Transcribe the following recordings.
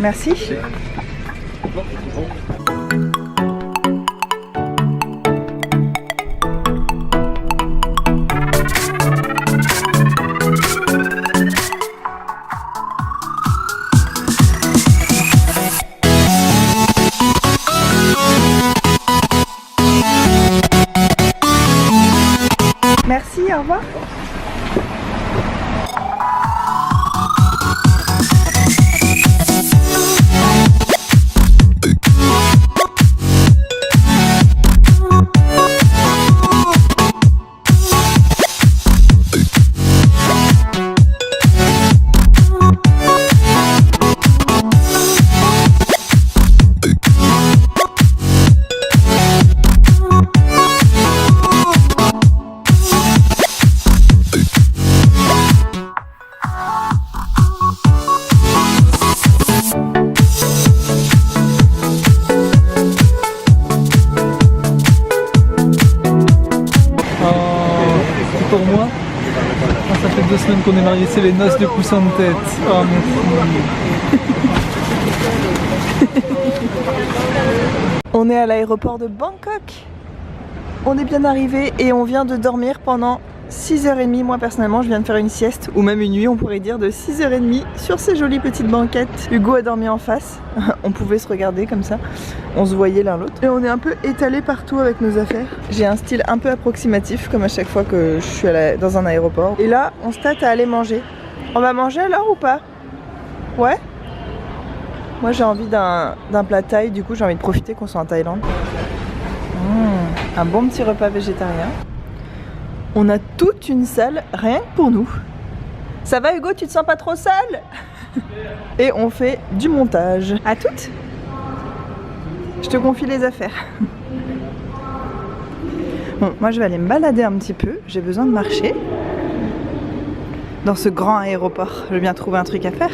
Merci. Merci, au revoir. Pour moi, ça fait 2 semaines qu'on est mariés, c'est les noces de poussin de tête. Oh mon. On est à l'aéroport de Bangkok. On est bien arrivé et on vient de dormir pendant 6h30. Moi personnellement je viens de faire une sieste, ou même une nuit on pourrait dire, de 6h30 sur ces jolies petites banquettes. Hugo a dormi en face, on pouvait se regarder comme ça, on se voyait l'un l'autre. Et on est un peu étalé partout avec nos affaires. J'ai un style un peu approximatif comme à chaque fois que je suis dans un aéroport. Et là on se tâte à aller manger. On va manger alors ou pas? Ouais? Moi j'ai envie d'un plat thaï, du coup j'ai envie de profiter qu'on soit en Thaïlande. Un bon petit repas végétarien. On a toute une salle rien que pour nous. Ça va Hugo, tu te sens pas trop sale? Et on fait du montage. À toutes. Je te confie les affaires. Bon, moi je vais aller me balader un petit peu. J'ai besoin de marcher. Dans ce grand aéroport, je vais bien trouver un truc à faire.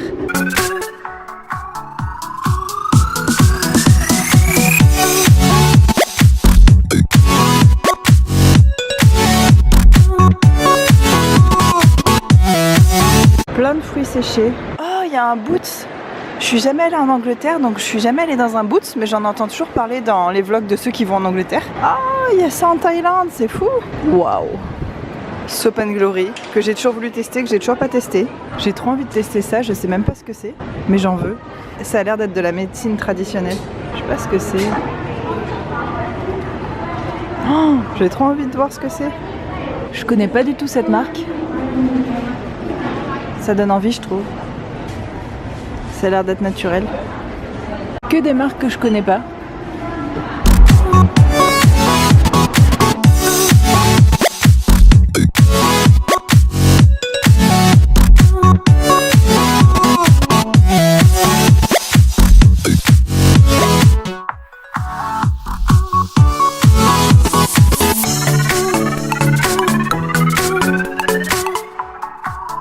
Plein de fruits séchés. Oh, il y a un Boots. Je suis jamais allée en Angleterre, donc je suis jamais allée dans un Boots, mais j'en entends toujours parler dans les vlogs de ceux qui vont en Angleterre. Oh, il y a ça en Thaïlande, c'est fou. Waouh. Soap and Glory, que j'ai toujours voulu tester, que j'ai toujours pas testé. J'ai trop envie de tester ça, je sais même pas ce que c'est, mais j'en veux. Ça a l'air d'être de la médecine traditionnelle. Je sais pas ce que c'est. Oh, j'ai trop envie de voir ce que c'est. Je connais pas du tout cette marque. Ça donne envie, je trouve. Ça a l'air d'être naturel. Que des marques que je connais pas.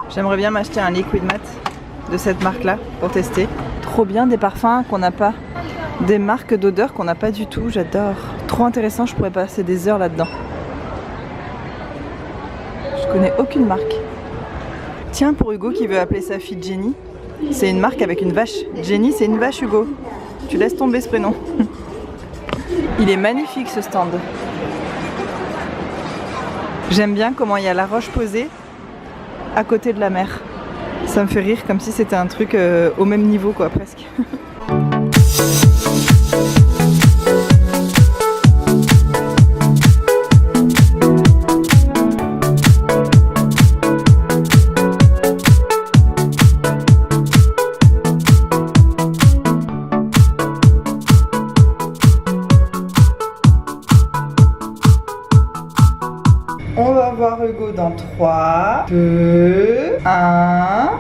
J'aimerais bien m'acheter un liquid mat de cette marque là pour tester. Trop bien, des parfums qu'on n'a pas, des marques d'odeur qu'on n'a pas du tout, j'adore. Trop intéressant, je pourrais passer des heures là-dedans. Je connais aucune marque. Tiens, pour Hugo qui veut appeler sa fille Jenny, c'est une marque avec une vache. Jenny, c'est une vache, Hugo. Tu laisses tomber ce prénom. Il est magnifique ce stand. J'aime bien comment il y a la roche posée à côté de la mer. Ça me fait rire comme si c'était un truc au même niveau quoi, presque. On va voir Hugo dans 3, 2, 1. Ah,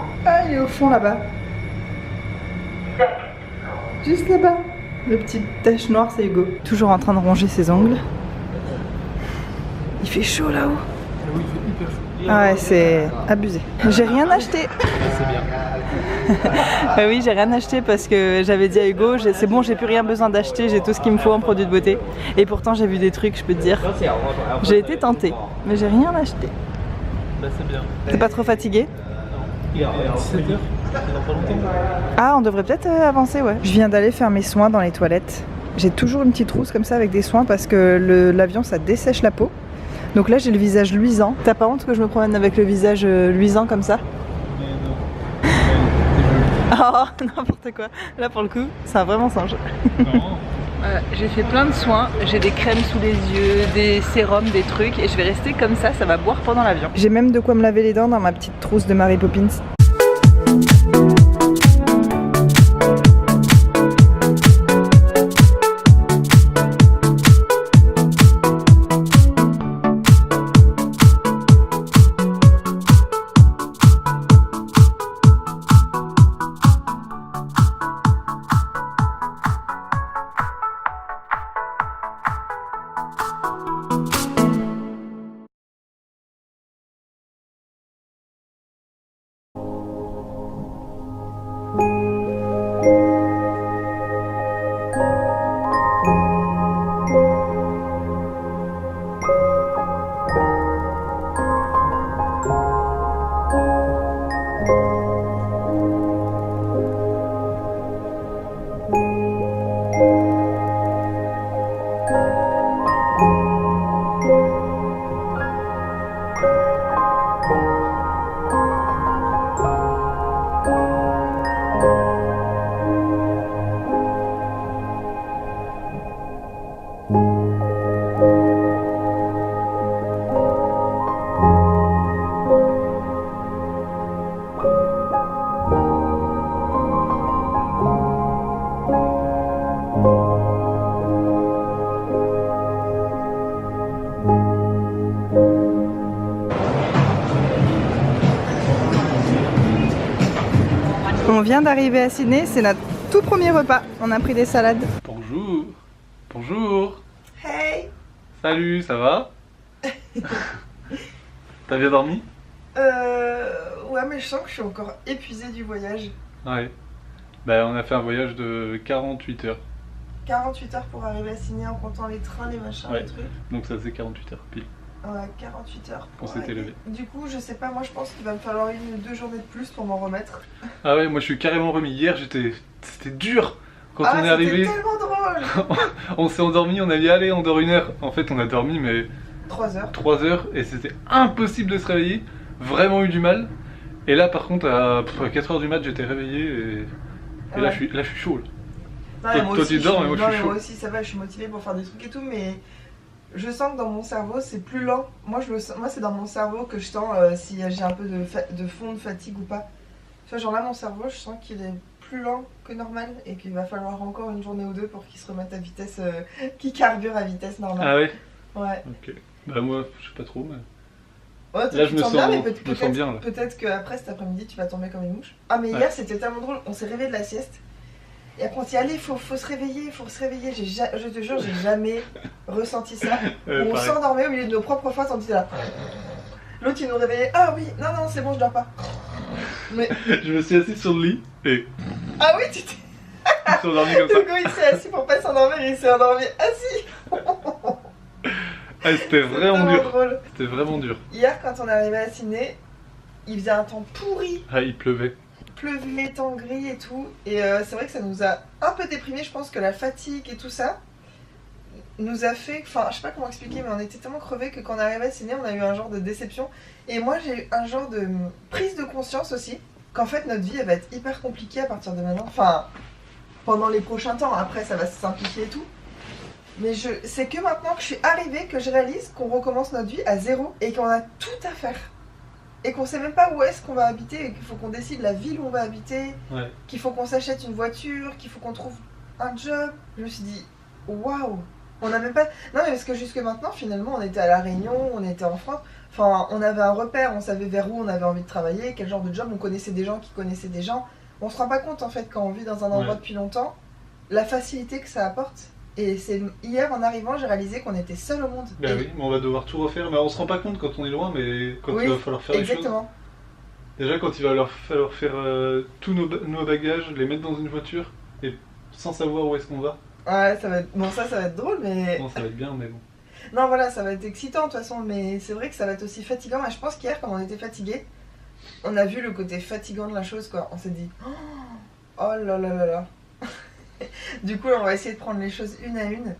il est au fond là-bas. Juste là-bas. Le petit tache noire, c'est Hugo. Toujours en train de ronger ses ongles. Il fait chaud là-haut. Oui, il fait hyper chaud. Ah ouais, c'est abusé. J'ai rien acheté. C'est bien. Oui, j'ai rien acheté parce que j'avais dit à Hugo, c'est bon, j'ai plus rien besoin d'acheter, j'ai tout ce qu'il me faut en produits de beauté. Et pourtant, j'ai vu des trucs, je peux te dire. J'ai été tentée, mais j'ai rien acheté. Bah, c'est bien. T'es pas trop fatigué? 17h. Dans pas longtemps. Ah, on devrait peut-être avancer, ouais. Je viens d'aller faire mes soins dans les toilettes. J'ai toujours une petite trousse comme ça avec des soins parce que l'avion ça dessèche la peau. Donc là j'ai le visage luisant. T'as pas honte que je me promène avec le visage luisant comme ça? Mais non. Oh, n'importe quoi. Là pour le coup, ça a vraiment singe. Non. J'ai fait plein de soins, j'ai des crèmes sous les yeux, des sérums, des trucs et je vais rester comme ça va boire pendant l'avion. J'ai même de quoi me laver les dents dans ma petite trousse de Mary Poppins. On vient d'arriver à Sydney, c'est notre tout premier repas. On a pris des salades. Bonjour. Bonjour. Hey. Salut, ça va? T'as bien dormi? Ouais, mais je sens que je suis encore épuisée du voyage. Ouais. Bah, on a fait un voyage de 48 heures. 48 heures pour arriver à Sydney en comptant les trains, les machins, Ouais. les trucs. Donc ça faisait 48 heures pile. Ouais, 48 heures. On s'était levé. Du coup, je sais pas, moi je pense qu'il va me falloir 1 ou 2 journées de plus pour m'en remettre. Ah ouais, moi je suis carrément remis. Hier, c'était dur. Quand on est arrivé, c'était tellement drôle. on s'est endormi, on a dit allez, on dort 1 heure. En fait, on a dormi mais 3 heures. 3 heures et c'était impossible de se réveiller. Vraiment eu du mal. Et là, par contre, à 4 heures du mat, j'étais réveillé et là, je suis chaud. Là. Non, Toi, tu dors, mais moi, je suis chaud. Moi aussi, ça va, je suis motivée pour faire des trucs et tout, mais je sens que dans mon cerveau, c'est plus lent. Moi, c'est dans mon cerveau que je sens si j'ai un peu de fond de fatigue ou pas. Tu vois, genre là, mon cerveau, je sens qu'il est plus lent que normal et qu'il va falloir encore 1 journée ou 2 pour qu'il se remette à vitesse, qu'il carbure à vitesse normale. Ah ouais? Ouais. Ok. Bah moi, je sais pas trop, mais... Ouais, là, je me sens bien, là. Peut-être qu'après cet après-midi, tu vas tomber comme une mouche. Ah, mais Ouais. hier, c'était tellement drôle. On s'est réveillé de la sieste. Et après, on s'est dit, allez, faut se réveiller, faut se réveiller. Je te jure, j'ai jamais ressenti ça. On pareil. s'endormait au milieu de nos propres phrases, on disait là. L'autre, il nous réveillait. Ah oui, non, c'est bon, je dors pas. Mais... Je me suis assis sur le lit et Ah oui, tu t'es. je me suis endormi comme ça. Du coup, il s'est assis pour pas s'endormir et il s'est endormi assis. Ah, c'était vraiment dur. Drôle. C'était vraiment dur. Hier, quand on est arrivé à Sydney, il faisait un temps pourri. Ah, il pleuvait. Pleuvait, temps gris et tout. Et c'est vrai que ça nous a un peu déprimés. Je pense que la fatigue et tout ça nous a fait... Enfin, je sais pas comment expliquer, mais on était tellement crevés que quand on est arrivé à Sydney, on a eu un genre de déception. Et moi, j'ai eu un genre de prise de conscience aussi, qu'en fait, notre vie, elle va être hyper compliquée à partir de maintenant. Enfin, pendant les prochains temps. Après, ça va se simplifier et tout. Mais c'est que maintenant que je suis arrivée que je réalise qu'on recommence notre vie à zéro et qu'on a tout à faire. Et qu'on sait même pas où est-ce qu'on va habiter et qu'il faut qu'on décide la ville où on va habiter, Ouais. qu'il faut qu'on s'achète une voiture, qu'il faut qu'on trouve un job. Je me suis dit, waouh, on n'a même pas... Non mais parce que jusque maintenant, finalement, on était à La Réunion, on était en France, enfin, on avait un repère, on savait vers où on avait envie de travailler, quel genre de job, on connaissait des gens qui connaissaient des gens. On se rend pas compte en fait quand on vit dans un endroit depuis longtemps, la facilité que ça apporte. Et c'est hier en arrivant, j'ai réalisé qu'on était seul au monde. Bah oui, mais on va devoir tout refaire. Mais on se rend pas compte quand on est loin, mais quand il va falloir faire les choses. Exactement. Déjà, quand il va falloir faire tous nos bagages, les mettre dans une voiture, et sans savoir où est-ce qu'on va. Ouais, ça va être... Bon, ça va être drôle, mais... Non, ça va être bien, mais bon. Non, voilà, ça va être excitant de toute façon, mais c'est vrai que ça va être aussi fatigant. Et je pense qu'hier, comme on était fatigués, on a vu le côté fatigant de la chose quoi. On s'est dit oh là là là là. Du coup on va essayer de prendre les choses une à une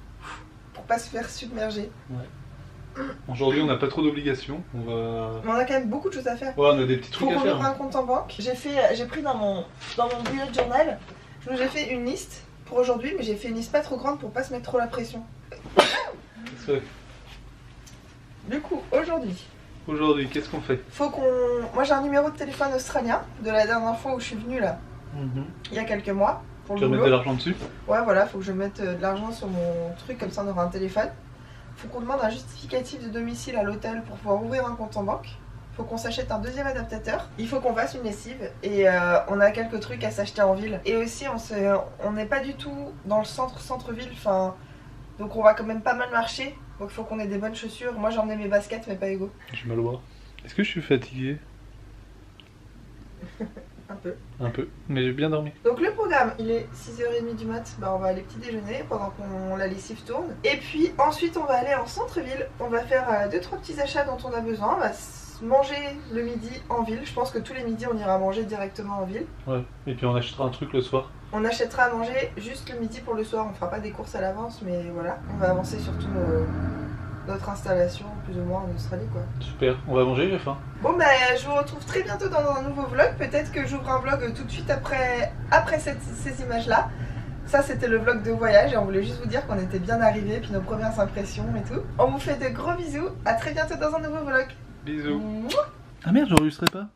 pour pas se faire submerger. Ouais. Aujourd'hui on n'a pas trop d'obligations, Mais on a quand même beaucoup de choses à faire. Ouais, on a des petits Faut trucs à qu'on faire. ouvre un compte en banque. J'ai pris dans mon bullet journal, j'ai fait une liste pour aujourd'hui, mais j'ai fait une liste pas trop grande pour pas se mettre trop la pression. Ouais. Du coup, Aujourd'hui, qu'est-ce qu'on fait? moi j'ai un numéro de téléphone australien de la dernière fois où je suis venue là, il y a quelques mois. Pour Tu le vas mettre boulot. de l'argent dessus? Ouais, voilà, faut que je mette de l'argent sur mon truc, comme ça on aura un téléphone. Faut qu'on demande un justificatif de domicile à l'hôtel pour pouvoir ouvrir un compte en banque. Faut qu'on s'achète un deuxième adaptateur. Il faut qu'on fasse une lessive et on a quelques trucs à s'acheter en ville. Et aussi, on n'est pas du tout dans le centre-ville, enfin, donc on va quand même pas mal marcher. Donc il faut qu'on ait des bonnes chaussures. Moi j'ai emmené mes baskets, mais pas Hugo. J'ai mal au bras. Est-ce que je suis fatigué? Un peu. Un peu, mais j'ai bien dormi. Donc le programme, il est 6h30 du mat, bah on va aller petit déjeuner pendant que la lessive tourne. Et puis ensuite on va aller en centre-ville, on va faire 2-3 petits achats dont on a besoin, on va manger le midi en ville. Je pense que tous les midis on ira manger directement en ville. Ouais, et puis on achètera un truc le soir. On achètera à manger juste le midi pour le soir, on fera pas des courses à l'avance, mais voilà. On va avancer surtout notre installation plus ou moins en Australie quoi. Super, on va manger, j'ai faim. Bon bah je vous retrouve très bientôt dans un nouveau vlog. Peut-être que j'ouvre un vlog tout de suite après ces images là. Ça c'était le vlog de voyage et on voulait juste vous dire qu'on était bien arrivés, puis nos premières impressions et tout. On vous fait de gros bisous, à très bientôt dans un nouveau vlog. Bisous. Mouah. Ah merde, j'enregistrais pas.